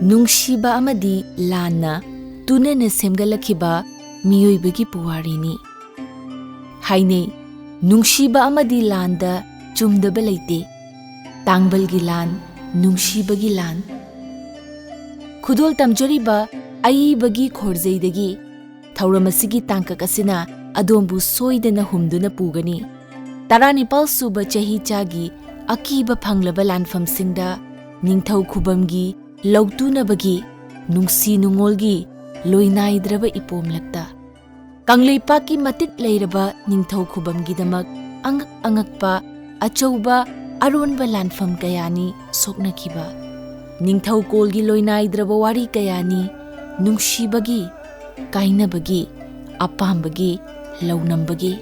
ꯅꯨꯡꯁꯤꯕ ꯑꯃꯗꯤ ꯂꯥꯟꯅ ꯇꯨꯅꯅ ꯁꯦꯝꯒꯠꯂꯛꯈꯤꯕ ꯃꯤꯑꯣꯏꯕꯒꯤ ꯄꯨꯋꯥꯔꯤꯅꯤ꯫ ꯍꯥꯏꯅꯩ ꯅꯨꯡꯁꯤꯕ ꯑꯃꯗꯤ ꯂꯥꯟꯗ ꯆꯨꯝꯗꯕ ꯂꯩꯇꯦ꯫ ꯇꯥꯡꯕꯜꯒꯤ ꯂꯥꯟ, ꯅꯨꯡꯁꯤꯕꯒꯤ ꯂꯥꯟ꯫ ꯈꯨꯗꯣꯜ ꯇꯝꯖꯔꯤꯕ ꯑꯏꯕꯒꯤ ꯈꯣꯔꯖꯩꯗꯒꯤ ꯊꯧꯔꯝ ꯑꯁꯤꯒꯤ ꯇꯥꯡꯀꯛ ꯑꯁꯤꯅ ꯑꯗꯣꯝꯕꯨ ꯁꯣꯏꯗꯅ ꯍꯨꯝꯗꯨꯅ ꯄꯨꯒꯅꯤ꯫ 19 ꯁꯨꯕ ꯆꯍꯤꯆꯥꯒꯤ ꯑꯀꯤꯕ ꯐꯪꯂꯕ ꯂꯥꯟꯐꯝꯁꯤꯡꯗ ꯅꯤꯡꯊꯧ ꯈꯨꯕꯝꯒꯤ ꯂꯧꯇꯨꯅꯕꯒꯤ ꯅꯨꯡꯁꯤ ꯅꯨꯡꯉꯣꯜꯒꯤ ꯂꯣꯏꯅꯥꯏꯗ꯭ꯔꯕ ꯏꯄꯣꯝꯂꯛꯇ ꯀꯪꯂꯩꯄꯥꯛꯀꯤ ꯃꯇꯤꯛ ꯂꯩꯔꯕ ꯅꯤꯡꯊꯧ ꯈꯨꯕꯝꯒꯤꯗꯃꯛ ꯑꯉꯛꯄ ꯑꯆꯧꯕ ꯑꯔꯣꯟꯕ ꯂꯥꯟꯐꯝ ꯀꯌꯥꯅꯤ ꯁꯣꯛꯅꯈꯤꯕ꯫ ꯅꯤꯡꯊꯧ ꯀꯣꯜꯒꯤ ꯂꯣꯏꯅꯥꯏꯗ꯭ꯔꯕ ꯋꯥꯔꯤ ꯀꯌꯥꯅꯤ ꯅꯨꯡꯁꯤꯕꯒꯤ, ꯀꯥꯏꯅꯕꯒꯤ, ꯑꯄꯥꯝꯕꯒꯤ, ꯂꯧꯅꯝꯕꯒꯤ꯫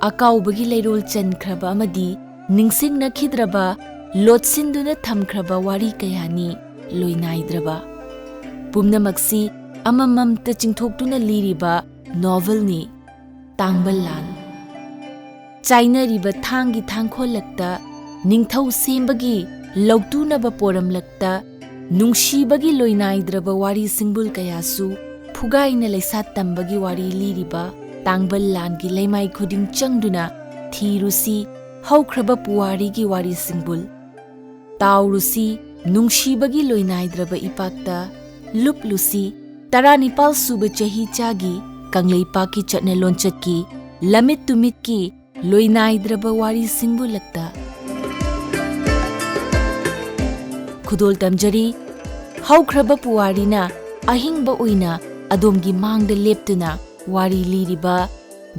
ꯑꯀꯥꯎꯕꯒꯤ ꯂꯩꯔꯣꯜ ꯆꯟꯈ꯭ꯔꯕ ꯑꯃꯗꯤ ꯅꯤꯡꯁꯤꯡꯅꯈꯤꯗ꯭ꯔꯕ, ꯂꯣꯠꯁꯤꯟꯗꯨꯅ ꯊꯝꯈ꯭ꯔꯕ ꯋꯥꯔꯤ ꯀꯌꯥꯅꯤ ꯂꯣꯏꯅꯥꯏꯗ꯭ꯔꯕ꯫ ꯄꯨꯝꯅꯃꯛꯁꯤ ꯑꯃꯃꯝꯇ ꯆꯤꯡꯊꯣꯛꯇꯨꯅ ꯂꯤꯔꯤꯕ ꯅꯣꯚꯦꯜꯅꯤ ꯇꯥꯡꯕꯜ ꯂꯥꯟ꯫ ꯆꯥꯏꯅꯔꯤꯕ ꯊꯥꯡꯒꯤ ꯊꯥꯡꯈꯣꯜꯂꯛꯇ, ꯅꯤꯡꯊꯧ ꯁꯦꯝꯕꯒꯤ ꯂꯧꯇꯨꯅꯕ ꯄꯣꯔꯝꯂꯛꯇ ꯅꯨꯡꯁꯤꯕꯒꯤ ꯂꯣꯏꯅꯥꯏꯗ꯭ꯔꯕ ꯋꯥꯔꯤ ꯁꯤꯡꯕꯨꯜ ꯀꯌꯥꯁꯨ ꯐꯨꯒꯥꯏꯅ ꯂꯩꯁꯥ ꯇꯝꯕꯒꯤ ꯋꯥꯔꯤ ꯂꯤꯔꯤꯕ ꯇꯥꯡꯕꯜ ꯂꯥꯟꯒꯤ ꯂꯩꯃꯥꯏ ꯈꯨꯗꯤꯡ ꯆꯪꯗꯨꯅ ꯊꯤꯔꯨꯁꯤ ꯍꯧꯈ꯭ꯔꯕ ꯄꯨꯋꯥꯔꯤꯒꯤ ꯋꯥꯔꯤ ꯁꯤꯡꯕꯨꯜ꯫ ꯇꯥꯎꯔꯨꯁꯤ ꯅꯨꯡꯁꯤꯕꯒꯤ ꯂꯣꯏꯅꯥꯏꯗ꯭ꯔꯕ ꯏꯄꯥꯛꯇ, ꯂꯨꯞꯂꯨꯁꯤ 19 ꯁꯨꯕ ꯆꯍꯤꯆꯥꯒꯤ ꯀꯪꯂꯩꯄꯥꯛꯀꯤ ꯆꯠꯅ ꯂꯣꯟꯆꯠꯀꯤ ꯂꯝꯃꯤꯠ ꯇꯨꯃꯤꯠꯀꯤ ꯂꯣꯏꯅꯥꯏꯗ꯭ꯔꯕ ꯋꯥꯔꯤ ꯁꯤꯡꯕꯨꯜꯂꯛꯇ꯫ ꯈꯨꯗꯣꯜ ꯇꯝꯖꯔꯤ ꯍꯧꯈ꯭ꯔꯕ ꯄꯨꯋꯥꯔꯤꯅ ꯑꯍꯤꯡꯕ ꯑꯣꯏꯅ ꯑꯗꯣꯝꯒꯤ ꯃꯥꯡꯗ ꯂꯦꯞꯇꯨꯅ ꯋꯥꯔꯤ ꯂꯤꯔꯤꯕ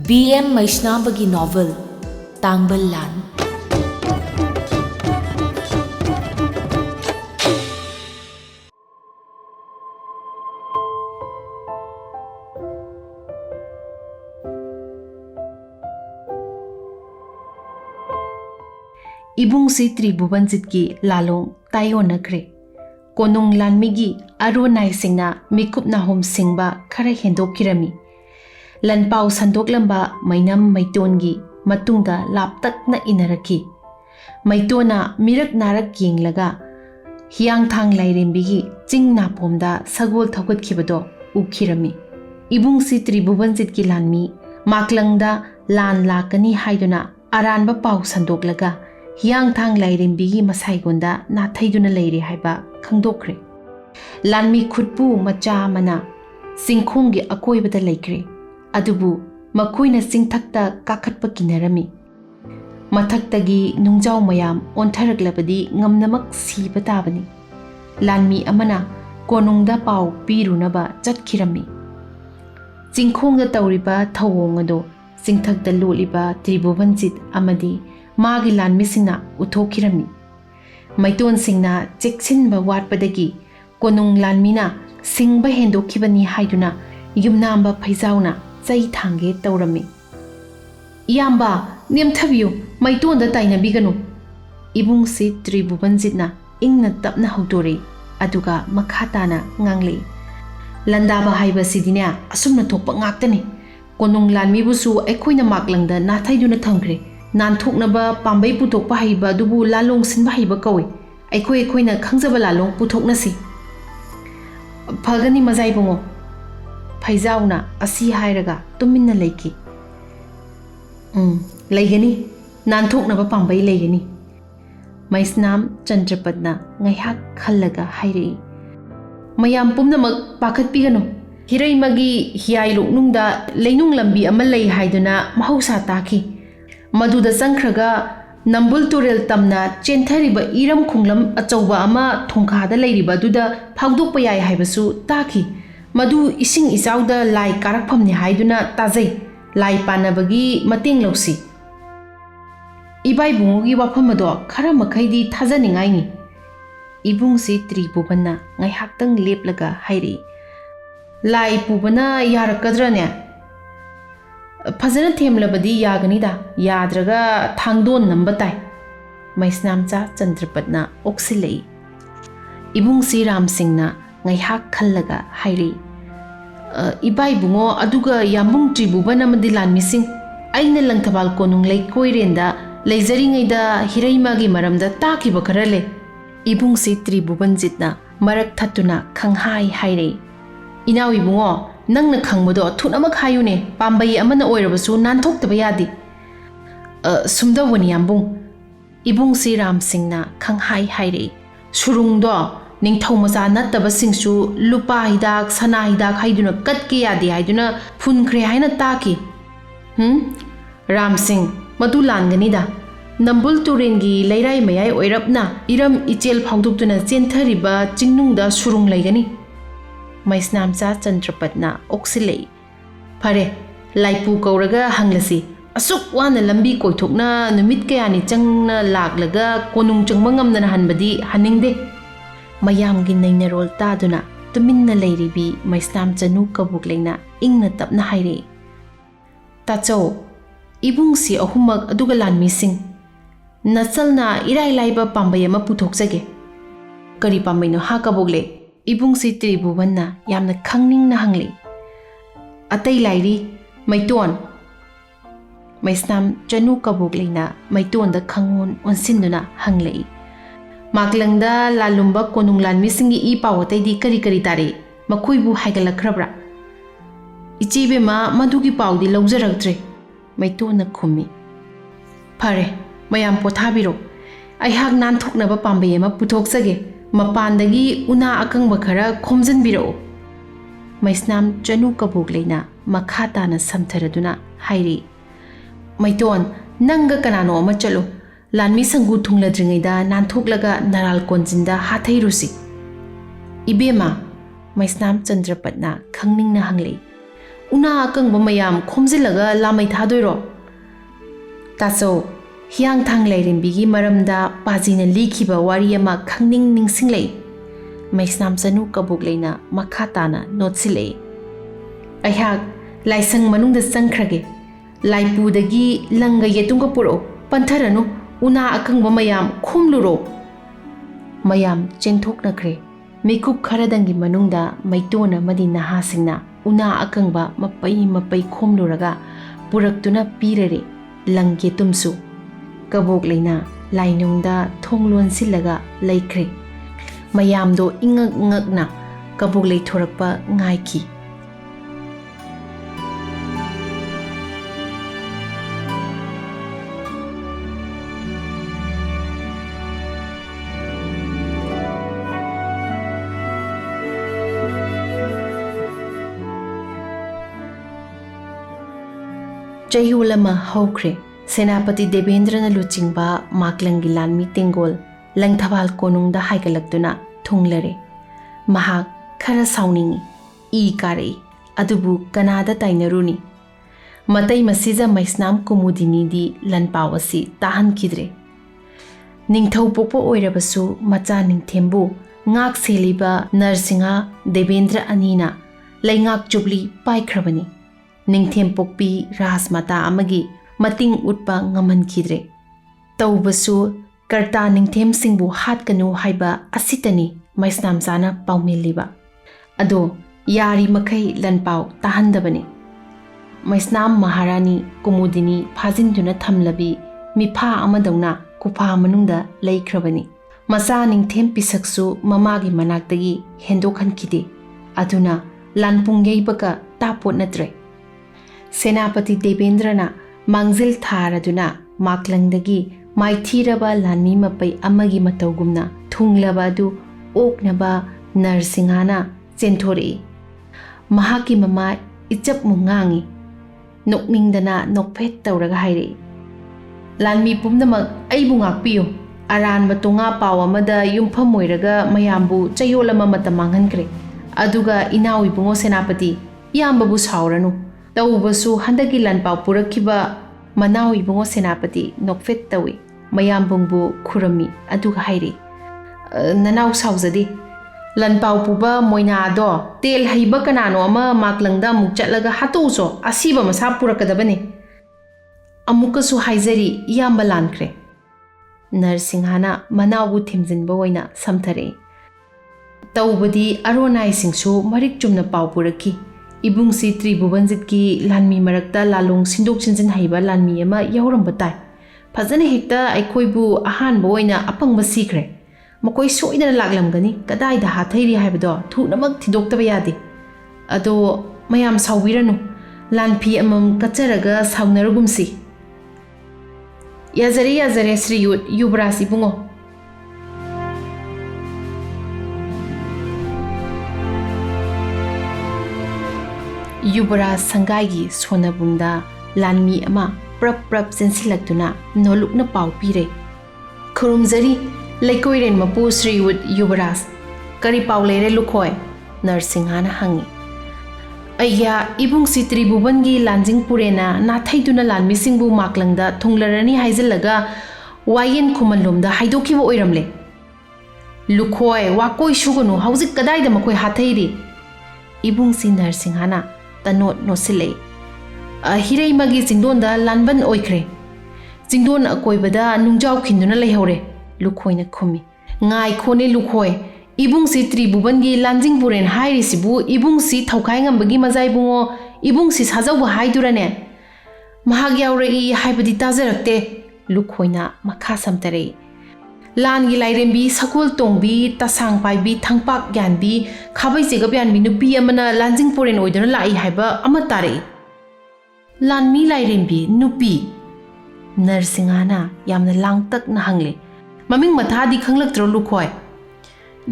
B.M. ꯃꯩꯁꯅꯥꯝꯕꯒꯤ ꯅꯣꯚꯦꯜ ꯇꯥꯡꯕꯜ ꯂꯥꯟ꯫ इबुंगसी त्रिभुवनजितकी लालों तायोनख्रे कोनुंग लानमीगी अरोनाइसिंगना मिकुपना होम सिंगबा खरा हेंदोकिरमी लनपाउ संदोकलंबा मैनम मैतोनगी मतुंगदा लापतकना इनरकी मैतोना मिरक नारक येंगलगा हियांगथांग लाइरेंबीगी चिंग नापोमदा सगोल थौगतखिबदो उखिरमी इबुंगसी त्रिभुवनजितकी लानमी माकलंगदा लान लाकनी हाइदुना अरानबा पाउ संदोकलगा हियांगथांग लाइरेंबीगी मसाइगोंदा नाथैदुना लैरे हाइबा खंगदोखरे लानमी खुदपु मचा मना सिंखोंगी अकोइबदा लैखरे अदुबु मखोइना सिंथक्ता काखतपा किनरमी मथक्तगी नुंजाव मयाम ओंथरगलबदी ngमनमक सीबा ताबनी लानमी अमना कोनुंगदा पाउ पीरुनबा चटखिरमी चिंखोंगदा तौरिबा थवोंग अदो सिंथक्ता लोलिबा त्रिभुवनजित अमदी मागी लानमीसिंगना उथोखिरमी मैतोन सिंगना चेक्सिनबा वाटपदगी कोनुंग लानमीना सिंगबा हेंदोखिबनी हाइदुना युमनांबा फैजाउना चै थांगे तौरमी इयाम्बा नेमथबियो मैतोनदा ताइनबीगनु इबुंगसी त्रिभुवनजितना इंगना तपना हौदोरे अदुगा मखाताना ngangle लंदाबा हाइबसिदिने असुमना थोकपा ngakतनी कोनुंग लानमीबुसु अखोइना माकलंगदा नाथैदुना थंगरे नानथोकनबा पांबै पुथोकपा हाइबा दुबु लालोंग सिनबा हाइबा कौवे अखोइना खंजबा लालोंग पुथोकनसी फगनी मजाइबुंगो फैजाउना असी हाइरगा तुमिन्ना लैकी लैगनी नानथोकनबा पांबै लैगनी मैसनाम चंद्रपदना ngaihak खल्लगा हाइरे मयाम पुमनमक पाखतपिगनो हिरैमगी हियाइ लोकनुंगदा लैनुंग लंबी अमा लै हाइदुना महौसा ताखी मधुदा संख्रगा नंबुल तुरेल तमना चेंथरिबा इरम खुंगलम अचौबा अमा थोंखादा लैरिबा दुदा फागदोकपा याय हाइबसु ताखी मधु इसिंग इचाउदा लाई कारकफमनि हाइदुना ताजै लाई पानबगी मतेंग लौसी इबाइबुंगोगी वाफमदो खरा मखैदी थाजनिंगाइनी इबुंगसी त्रिभुवनना ngaihaktang leplaga hairi लाई पुबना यारकद्रने फजन थेमलबदी यागनीदा याद्रगा थांगदोन नंबताई मैसनामचा चंद्रपदना ओक्सिलई इबुंगसी रामसिंगना ngaihak खल्लगा हाइरि इबाइबुंगो अदुगा यामुंग त्रिभुवन अमदि लानमिसिंग आइना लंगथबाल कोनुंग लैकोइरेंदा लैजरिङैदा हिरैमागी मरमदा ताकिबा खरा ले इबुंगसी त्रिभुवनजितना marak thatuna khanghai hairei. Inaw ibungo nangna khangbodo thunamak hayune pambai amana oirabasu nanthokta bayadi. Sumda wani ambung. Ibung si Ram Singna khanghai hairei. Surungdo Ningthoujam nattaba singsu lupa hidak sana hidak haiduna katke yadi haiduna phunkhre haina taki. Ram Singh madu langanida. Nambul turengi leirai mayai oirapna iram ichel phawdukduna chenthariba chingnungda surung laigani. Maisnamcha Chandrapatna oksilei. Phare laipu kauraga hanglasi. Asuk wana lambi koithokna numit kayani changna laklaga konung changma ngamdana hanbadi haningde. Mayamgi nainarol taduna tuminna leiribi Maisnam Chanu kabukleina ingna tapna haire. Tacho ibungsi ahumak aduga lanmi sing. Nachalna irai laiba pambai ama puthokjage. Kari pambaino ha kabukle ibungsi Tribhuvanna yamna khangning na hangli. Atai lairi Maiton. Maisnam Chanu kabukleina Maiton da khangon onsinduna hanglei. Maklangda lalumba konung lanmi singi I pawatai di kari kari tare makuibu haigalakrabra. Ichibe ma madugi paudi laujaraktre. Maitona khumi. Phare mayam pothabiro. Aihak nanthoknaba pambai ama puthoksage. Mapandagi una akangba khara khomjanbiro. Maisnam Chanu kabukleina makha tana samtharaduna hairi. Maiton nanga kanano ama chalo. Lanmi sangu thungladringaida nanthoklaga naral konjinda hathairusi. Ibema Maisnam Chandrapatna khangningna hanglei. Una akangba mayam khomjilaga lamai thadoiro. Taso hiang thang leirinbigi maramda pajina likhiba wari ama khangning ningsinglei. Maisnam Chanu kabukleina makha tana notsilei. Aihak laisang manungda changkhrage. Laipudagi langa yetunga puro pantharanu una akangba mayam khomluro. Mayam chenthoknakre. Mikup kharadangi manungda Maitona madi nahasingna una akangba mapai khomluraga puraktuna pirare langye tumsu. Kabukleina lainungda thonglon silaga laikre. Mayamdo ingak ngakna kabuklei thorakpa ngaiki. Chayulama haukre. Senapati Debendrana luchingba maklangi lanmi tengol langthabal konungda haigalaktuna thunglare. Mahak khara sauningi I kare adubu kanada tainaruni. Matai masija Maisnam Kumudini di lanpawasi tahan kidre. Ningthau pokpo oirabasu macha Ningthembu ngak seliba Narsingha Devendra anina laingak chubli paikrabani. Ningthem pokpi Rasmata amagi mating utpa ngaman kidre. Taubasu karta Ningthem singbu hat kanu haiba asitani Maisnam sana paumiliba. Ado yari makai lanpau tahandabani. Maisnam Maharani Kumudini phajinduna thamlabi mipha amadawna kupa manungda laikhrabani. Masa Ningthem pisaksu mamagi manaktagi hendokhan kide. Aduna lanpung yaibaka tapot natre. Senapati Debendrana Mangzil Tharaduna Maklangdagi Maithiraba Lanmi mapai amagi matawgumna thunglabadu oknaba Narsinghana chenthori. Mahaki mama ichap mungangi. Nokningdana nokphet tawraga haire. Lanmi pumnamak aibu ngakpiyo. Aran batunga paw amada yumpham oiraga mayambu chayolama matamanghankre. Aduga inaw ibungo Senapati iyambabu sauranu. Taubasu handagi lanpaw purakhiba manaw ibungo Senapati nokphet tawi. Mayambungbu khurami aduga haire. Nanaw sauzadi. Lanpaw puba moina do tel haiba kanano ama maklangda muk chatlaga hatuso asiba masa purakadabani. Amukasu haizari iyamba lankre. Narsinghana manawu thimjinba oina samthare. Taubadi aronai singsu marik chumna paw purakhi. Ibungsi Tribhuvanjitki lanmi marakta lalong sindok sinjin haiba lanmi ama yauramba tai. Fajana hekta aikhoibu ahanba oina apangba sikre. ꯃꯈꯣꯏ ꯁꯣꯏꯗꯅ ꯂꯥꯛꯂꯝꯒꯅꯤ ꯀꯗꯥꯏꯗ ꯍꯥꯊꯩꯔꯤ ꯍꯥꯏꯕꯗꯣ ꯊꯨꯅꯃꯛ ꯊꯤꯗꯣꯛꯇꯕ ꯌꯥꯗꯦ ꯑꯗꯣ ꯃꯌꯥꯝ ꯁꯥꯎꯕꯤꯔꯅꯨ ꯂꯥꯟꯐꯤ ꯑꯃꯃꯝ ꯀꯠꯆꯔꯒ ꯁꯥꯎꯅꯔꯒꯨꯝꯁꯤ ꯌꯥꯖꯔꯦ ꯌꯥꯖꯔꯦ ꯁ꯭ꯔꯤꯌꯨꯠ ꯌꯨꯕꯔꯥꯖ ꯏꯕꯨꯡꯉꯣ ꯌꯨꯕꯔꯥꯖ ꯁꯪꯒꯥꯏꯒꯤ ꯁꯣꯅꯕꯨꯡꯗ ꯂꯥꯟꯃꯤ ꯑꯃ ꯄ꯭ꯔꯞ ꯄ꯭ꯔꯞ ꯆꯦꯟꯁꯤꯜꯂꯛꯇꯨꯅ ꯅꯣꯂꯨꯛꯅ ꯄꯥꯎ ꯄꯤꯔꯦ ꯈꯨꯔꯨꯝꯖꯔꯤ ꯂꯩꯀꯣꯏꯔꯦꯟ ꯃꯄꯨ ꯁ꯭ꯔꯤꯌꯨꯠ ꯌꯨꯕꯔꯥꯖ ꯀꯔꯤ ꯄꯥꯎ ꯂꯩꯔꯦ ꯂꯨꯈꯣꯏ ꯅꯔꯁꯤꯡꯍꯥꯅ ꯍꯪꯉꯤ ꯑꯩꯌꯥ ꯏꯕꯨꯡꯁꯤ ꯇ꯭ꯔꯤꯕꯨꯕꯟꯒꯤ ꯂꯥꯟꯖꯤꯡ ꯄꯨꯔꯦꯅ ꯅꯥꯊꯩꯗꯨꯅ ꯂꯥꯟꯃꯤꯁꯤꯡꯕꯨ ꯃꯥꯛꯂꯪꯗ ꯊꯨꯡꯂꯔꯅꯤ ꯍꯥꯏꯖꯤꯜꯂꯒ ꯋꯥꯌꯦꯟ ꯈꯨꯃꯟꯂꯣꯝꯗ ꯍꯥꯏꯗꯣꯛꯈꯤꯕ ꯑꯣꯏꯔꯝꯂꯦ ꯂꯨꯈꯣꯏ ꯋꯥꯀꯣꯏ ꯁꯨꯒꯅꯨ ꯍꯧꯖꯤꯛ ꯀꯗꯥꯏꯗ ꯃꯈꯣꯏ ꯍꯥꯊꯩꯔꯤ ꯏꯕꯨꯡꯁꯤ ꯅꯔꯁꯤꯡꯍꯥꯅ ꯇꯅꯣꯠ ꯅꯣꯠꯁꯤꯜꯂꯛꯏ ꯍꯤꯔꯩꯃꯒꯤ ꯆꯤꯡꯗꯣꯟꯗ ꯂꯥꯟꯕꯟ ꯑꯣꯏꯈ꯭ꯔꯦ ꯆꯤꯡꯗꯣꯟ ꯑꯀꯣꯏꯕꯗ ꯅꯨꯡꯖꯥꯎ ꯈꯤꯟꯗꯨꯅ ꯂꯩꯍꯧꯔꯦ ꯂꯨꯈꯣꯏꯅ ꯈꯨꯝꯃꯤ ꯉꯥꯏꯈꯣꯅꯦ ꯂꯨꯈꯣꯏ ꯏꯕꯨꯡꯁꯤ ꯇ꯭ꯔꯤꯕꯨꯕꯟꯒꯤ ꯂꯥꯟꯖꯤꯡ ꯄꯨꯔꯦꯟ ꯍꯥꯏꯔꯤꯁꯤꯕꯨ ꯏꯕꯨꯡꯁꯤ ꯊꯧꯈꯥꯏ ꯉꯝꯕꯒꯤ ꯃꯖꯥꯏꯕꯨꯡꯉꯣ ꯏꯕꯨꯡꯁꯤ ꯁꯥꯖꯧꯕ ꯍꯥꯏꯗꯨꯔꯅꯦ ꯃꯍꯥꯛ ꯌꯥꯎꯔꯛꯏ ꯍꯥꯏꯕꯗꯤ ꯇꯥꯖꯔꯛꯇꯦ ꯂꯨꯈꯣꯏꯅ ꯃꯈꯥ ꯁꯝꯊꯔꯛꯏ ꯂꯥꯟꯒꯤ ꯂꯥꯏꯔꯦꯝꯕꯤ ꯁꯒꯣꯜ ꯇꯣꯡꯕꯤ ꯇꯁꯥꯡ ꯄꯥꯏꯕꯤ ꯊꯪꯄꯥꯛ ꯌꯥꯟꯕꯤ ꯈꯥꯕꯩ ꯆꯦꯒꯞ ꯌꯥꯟꯕꯤ ꯅꯨꯄꯤ ꯑꯃꯅ ꯂꯥꯟꯖꯤꯡ ꯄꯨꯔꯦꯟ ꯑꯣꯏꯗꯨꯅ ꯂꯥꯛꯏ ꯍꯥꯏꯕ ꯑꯃ ꯇꯥꯔꯛꯏ ꯂꯥꯟꯃꯤ ꯂꯥꯏꯔꯦꯝꯕꯤ ꯅꯨꯄꯤ ꯅꯔꯁꯤꯡꯍꯥꯅ ꯌꯥꯝꯅ ꯂꯥꯡꯇꯛꯅ ꯍꯪꯂꯦ ꯃꯃꯤꯡ ꯃꯊꯥꯗꯤ ꯈꯪꯂꯛꯇ꯭ꯔꯣ ꯂꯨꯈꯣꯏ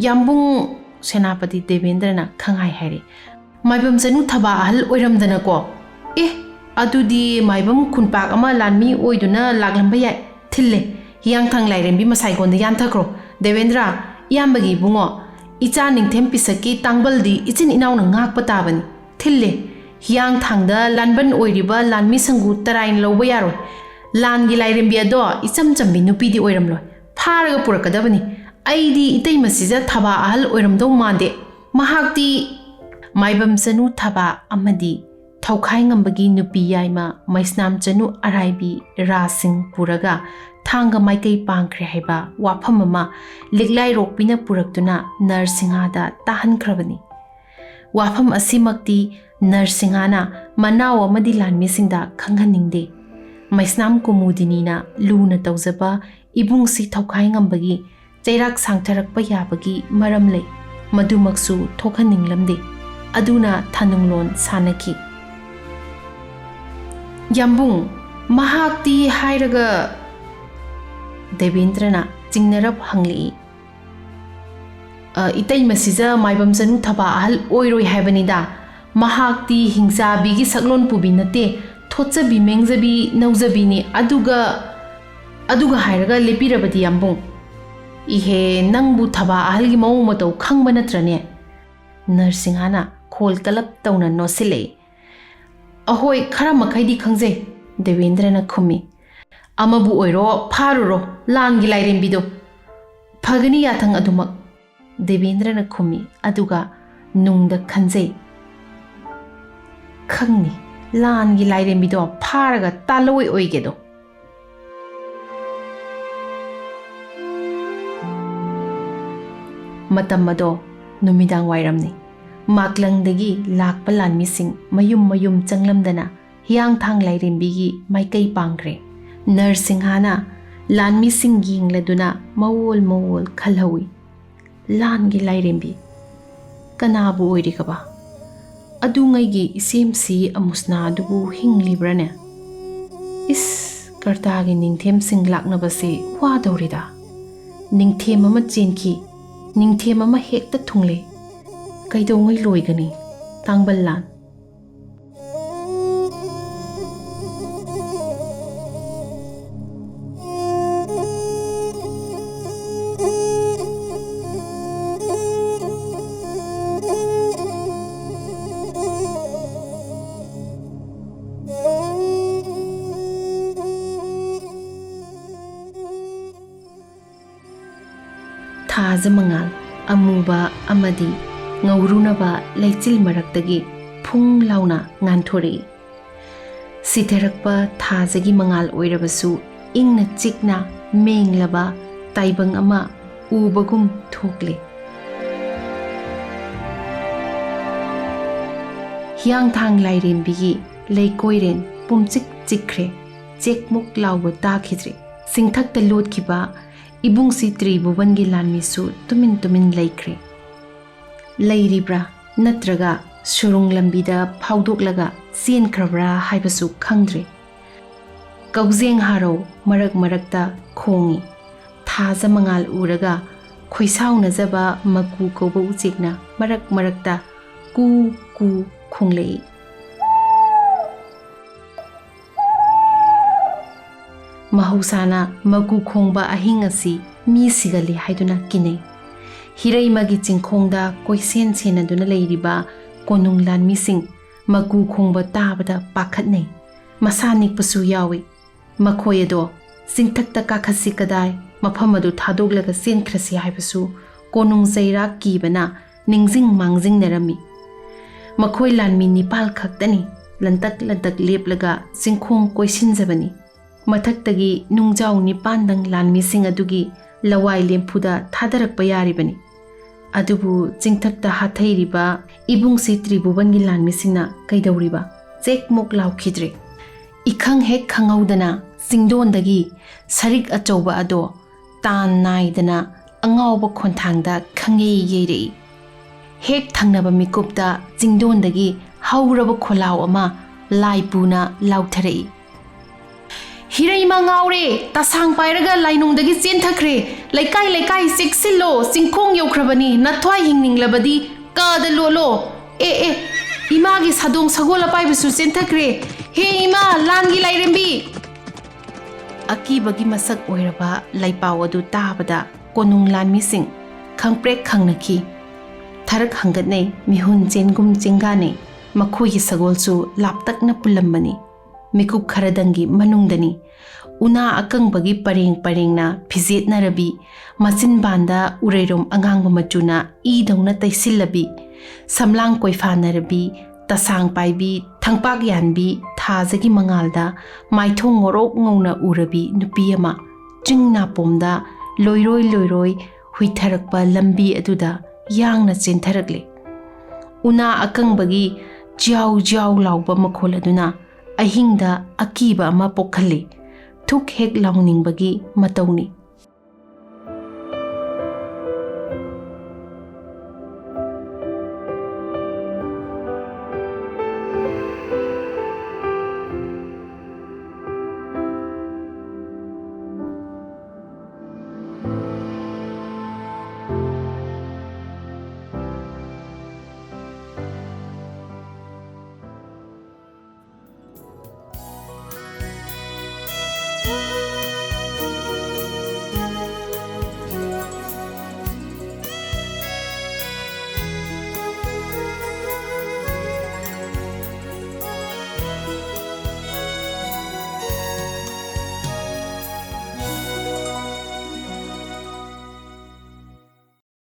ꯌꯥꯝꯕꯨꯡ ꯁꯦꯅꯥꯄꯇꯤ ꯗꯦꯕꯦꯟꯗ꯭ꯔꯅ ꯈꯪꯍꯥꯏ ꯍꯥꯏꯔꯦ ꯃꯥꯏꯕꯝ ꯆꯅꯨ ꯊꯕꯥ ꯑꯍꯜ ꯑꯣꯏꯔꯝꯗꯅꯀꯣ ꯑꯦ ꯑꯗꯨꯗꯤ ꯃꯥꯏꯕꯝ ꯈꯨꯟꯄꯥꯛ ꯑꯃ ꯂꯥꯟꯃꯤ ꯑꯣꯏꯗꯨꯅ ꯂꯥꯛꯂꯝꯕ ꯌꯥꯏ ꯊꯤꯜꯂꯦ ꯍꯤꯌꯥꯡꯊꯥꯡ ꯂꯥꯏꯔꯦꯝꯕꯤ ꯃꯁꯥꯏꯒꯣꯟꯗ ꯌꯥꯟꯊꯈ꯭ꯔꯣ ꯗꯦꯕꯦꯟꯗ꯭ꯔ ꯏꯌꯥꯝꯕꯒꯤ ꯏꯕꯨꯡꯉꯣ ꯏꯆꯥ ꯅꯤꯡꯊꯦꯝ ꯄꯤꯁꯛꯀꯤ ꯇꯥꯡꯕꯜꯗꯤ ꯏꯆꯤꯟ ꯏꯅꯥꯎꯅ ꯉꯥꯛꯄ ꯇꯥꯕꯅꯤ ꯊꯤꯜꯂꯦ ꯍꯤꯌꯥꯡꯊꯥꯡꯗ ꯂꯥꯟꯕꯟ ꯑꯣꯏꯔꯤꯕ ꯂꯥꯟꯃꯤ ꯁꯪꯒꯨ ꯇꯔꯥꯏꯅ ꯂꯧꯕ ꯌꯥꯔꯣꯏ ꯂꯥꯟꯒꯤ ꯂꯥꯏꯔꯦꯝꯕꯤ ꯑꯗꯣ ꯏꯆꯝ ꯆꯝꯕꯤ ꯅꯨꯄꯤꯗꯤ ꯑꯣꯏꯔꯝꯂꯣꯏ ꯐꯥꯔꯒ ꯄꯨꯔꯛꯀꯗꯕꯅꯤ ꯑꯩꯗꯤ ꯏꯇꯩꯃꯁꯤꯖ ꯊꯕꯥ ꯑꯍꯜ ꯑꯣꯏꯔꯝꯗꯧ ꯃꯥꯟꯗꯦ ꯃꯍꯥꯛꯇꯤ ꯃꯥꯏꯕꯝ ꯆꯅꯨ ꯊꯕꯥ ꯑꯃꯗꯤ ꯊꯧꯈꯥꯏ ꯉꯝꯕꯒꯤ ꯅꯨꯄꯤ ꯌꯥꯏꯃ ꯃꯩꯁꯅꯥꯝ ꯆꯅꯨ ꯑꯔꯥꯏꯕꯤ ꯔꯥꯁꯤꯡ ꯄꯨꯔꯒ ꯊꯥꯡꯒ ꯃꯥꯏꯀꯩ ꯄꯥꯡꯈ꯭ꯔꯦ ꯍꯥꯏꯕ ꯋꯥꯐꯝ ꯑꯃ ꯂꯤꯛꯂꯥꯏꯔꯣꯛꯄꯤꯅ ꯄꯨꯔꯛꯇꯨꯅ ꯅꯔꯁꯤꯡꯍꯥꯗ ꯇꯥꯍꯟꯈ꯭ꯔꯕꯅꯤ ꯋꯥꯐꯝ ꯑꯁꯤꯃꯛꯇꯤ ꯅꯔꯁꯤꯡꯍꯥꯅ ꯃꯅꯥꯎ ꯑꯃꯗꯤ ꯂꯥꯟꯃꯤꯁꯤꯡꯗ ꯈꯪꯍꯟꯅꯤꯡꯗꯦ ꯃꯩꯁꯅꯥꯝ ꯀꯨꯃꯨꯗꯤꯅꯤꯅ ꯂꯨꯅ ꯇꯧꯖꯕ ꯏꯕꯨꯡꯁꯤ ꯊꯧꯈꯥꯏ ꯉꯝꯕꯒꯤ ꯆꯩꯔꯥꯛ ꯁꯥꯡꯊꯔꯛꯄ ꯌꯥꯕꯒꯤ ꯃꯔꯝ ꯂꯩ ꯃꯗꯨꯃꯛꯁꯨ ꯊꯣꯛꯍꯟꯅꯤꯡꯂꯝꯗꯦ ꯑꯗꯨꯅ ꯊꯥꯅꯨꯡꯂꯣꯟ ꯁꯥꯟꯅꯈꯤ ꯌꯥꯝꯕꯨꯡ ꯃꯍꯥꯛꯇꯤ ꯍꯥꯏꯔꯒ ꯗꯦꯕꯦꯟꯗ꯭ꯔꯅ ꯆꯤꯡꯅꯔꯞ ꯍꯪꯂꯛꯏ ꯏꯇꯩꯃꯁꯤꯖ ꯃꯥꯏꯕꯝ ꯆꯅꯨ ꯊꯕꯥ ꯑꯍꯜ ꯑꯣꯏꯔꯣꯏ ꯍꯥꯏꯕꯅꯤꯗ ꯃꯍꯥꯛꯇꯤ ꯍꯤꯡꯆꯥꯕꯤꯒꯤ ꯁꯛꯂꯣꯟ ꯄꯨꯕꯤ ꯅꯠꯇꯦ ꯊꯣꯠꯆꯕꯤ ꯃꯦꯡꯖꯕꯤ ꯅꯧꯖꯕꯤꯅꯤ ꯑꯗꯨꯒ ꯍꯥꯏꯔꯒ ꯂꯦꯞꯄꯤꯔꯕꯗꯤ ꯌꯥꯝꯕꯨꯡ ꯏꯍꯦ ꯅꯪꯕꯨ ꯊꯕꯥ ꯑꯍꯜꯒꯤ ꯃꯑꯣꯡ ꯃꯇꯧ ꯈꯪꯕ ꯅꯠꯇ꯭ꯔꯅꯦ ꯅꯔꯁꯤꯡꯍꯥꯅ ꯈꯣꯜ ꯀꯂꯞ ꯇꯧꯅ ꯅꯣꯠꯁꯤꯜꯂꯛꯏ ꯑꯍꯣꯏ ꯈꯔ ꯃꯈꯩꯗꯤ ꯈꯪꯖꯩ ꯗꯦꯕꯦꯟꯗ꯭ꯔꯅ ꯈꯨꯝꯃꯤ ꯑꯃꯕꯨ ꯑꯣꯏꯔꯣ ꯐꯥꯔꯨꯔꯣ ꯂꯥꯟꯒꯤ ꯂꯥꯏꯔꯦꯝꯕꯤꯗꯣ ꯐꯒꯅꯤ ꯌꯥꯊꯪ ꯑꯗꯨꯃꯛ ꯗꯦꯕꯦꯟꯗ꯭ꯔꯅ ꯈꯨꯝꯃꯤ ꯑꯗꯨꯒ ꯅꯨꯡꯗ ꯈꯟꯖꯩ ꯈꯪꯅꯤ ꯂꯥꯟꯒꯤ ꯂꯥꯏꯔꯦꯝꯕꯤꯗꯣ ꯐꯥꯔꯒ ꯇꯥꯂꯣꯏ ꯑꯣꯏꯒꯦꯗꯣ ꯃꯇꯝ ꯑꯗꯣ ꯅꯨꯃꯤꯗꯥꯡ ꯋꯥꯏꯔꯝꯅꯤ ꯃꯥꯛꯂꯪꯗꯒꯤ ꯂꯥꯛꯄ ꯂꯥꯟꯃꯤꯁꯤꯡ ꯃꯌꯨꯝ ꯃꯌꯨꯝ ꯆꯪꯂꯝꯗꯅ ꯍꯤꯌꯥꯡꯊꯥꯡ ꯂꯥꯏꯔꯦꯝꯕꯤꯒꯤ ꯃꯥꯏꯀꯩ ꯄꯥꯡꯈ꯭ꯔꯦ ꯅꯔꯁꯤꯡꯍꯥꯅ ꯂꯥꯟꯃꯤꯁꯤꯡ ꯌꯦꯡꯂꯗꯨꯅ ꯃꯋꯣꯜ ꯃꯋꯣꯜ ꯈꯜꯍꯧꯏ ꯂꯥꯟꯒꯤ ꯂꯥꯏꯔꯦꯝꯕꯤ ꯀꯅꯥꯕꯨ ꯑꯣꯏꯔꯤꯒꯕ ꯑꯗꯨꯉꯩꯒꯤ ꯏꯁꯦꯝꯁꯤ ꯑꯃꯨꯁꯅꯥ ꯑꯗꯨꯕꯨ ꯍꯤꯡꯂꯤꯕ꯭ꯔꯅꯦ ꯏꯁ ꯀꯔꯇꯥꯒꯤ ꯅꯤꯡꯊꯦꯝꯁꯤꯡ ꯂꯥꯛꯅꯕꯁꯤ ꯋꯥꯗꯧꯔꯤꯗ ꯅꯤꯡꯊꯦꯝ ꯑꯃ ꯆꯦꯟꯈꯤ ꯅꯤꯡꯊꯦꯝ ꯑꯃ ꯍꯦꯛꯇ ꯊꯨꯡꯂꯦ ꯀꯩꯗꯧꯉꯩ ꯂꯣꯏꯒꯅꯤ ꯇꯥꯡꯕꯜ ꯂꯥꯟ ꯊꯥꯖ ꯃꯉꯥꯜ ꯑꯃꯨꯕ ꯑꯃꯗꯤ ꯉꯧꯔꯨꯅꯕ ꯂꯩꯆꯤꯜ ꯃꯔꯛꯇꯒꯤ ꯐꯨꯡ ꯂꯥꯎꯅ ꯉꯥꯟꯊꯣꯔꯛꯏ ꯁꯤꯊꯔꯛꯄ ꯊꯥꯖꯒꯤ ꯃꯉꯥꯜ ꯑꯣꯏꯔꯕꯁꯨ ꯏꯪꯅ ꯆꯤꯛꯅ ꯃꯦꯡꯂꯕ ꯇꯥꯏꯕꯪ ꯑꯃ ꯎꯕꯒꯨꯝ ꯊꯣꯛꯂꯦ ꯍꯤꯌꯥꯡꯊꯥꯡ ꯂꯥꯏꯔꯦꯝꯕꯤꯒꯤ Ibungsi Tribhuvangi Lanmisu tumin tumin laikre. Lairibra natraga surung lambida phaudoklaga chenkrabra haibasu khangdre. Kauzeng haro marak marakta khongi. Thaza mangal uraga khoisauna zaba maku koba uchekna marak marakta ku ku khonglei. Mahusana magu khongba ahing asi mi sigali haiduna kinei. Hiraimagi chingkhongda koisen senaduna leiriba konung lanmi sing magu khongba tabada pakhatnei. Masanik pasu yawi. Makhoi ado singthakta kakhasi kadai mafam adu thadoglaga senkrasi haibasu konung zaira kibana ningjing mangjing narami. Makhoi lanmi nipal khaktani lantak lantak leplaga singkhong koisinjabani. Mathaktagi nungjau nipandang lanmi sing adugi lawai lempuda thadarakpa yaribani. Adubu chingthakta hathairiba ibungsi Tribhuvangi lanmi singna kaidawriba chekmok laukhidre. Ikhang hek khangaudana singdondagi sarik achauba ado tan naidana angauba khonthangda khangei yeirei. Hek thangnaba mikupta singdondagi hauraba kholau ama laipuna lautharei. Hiraima ngaure tasang pairaga lainungdagi chenthakre laikai laikai siksillo singkhong yaukrabani nathwai hingninglabadi kada lolo imagi sadong sagola paibisu chenthakre he ima langi lairembi. Akibagi masak oiraba laipau adu tabada konung lanmi sing khangprek khangnaki. Tharak hangatnei mihun chengum chengane makhoigi sagolsu laptakna pulambani. Mikup kharadangi manungdani una akangbagi pareng parengna phijetna rabi machin banda urairom angangba machuna idongna taisillabi samlang koifana rabi tasang paibi thangpak yanbi thajagi mangalda maithong ngorok ngona urabi nupi ama chingna pomda loiroi loiroi huitharakpa lambi aduda yangna chentharakle. Una akangbagi jiao jiao lauba makhol aduna ahingda akiba ama pokhali thuk hek launingbagi matawni.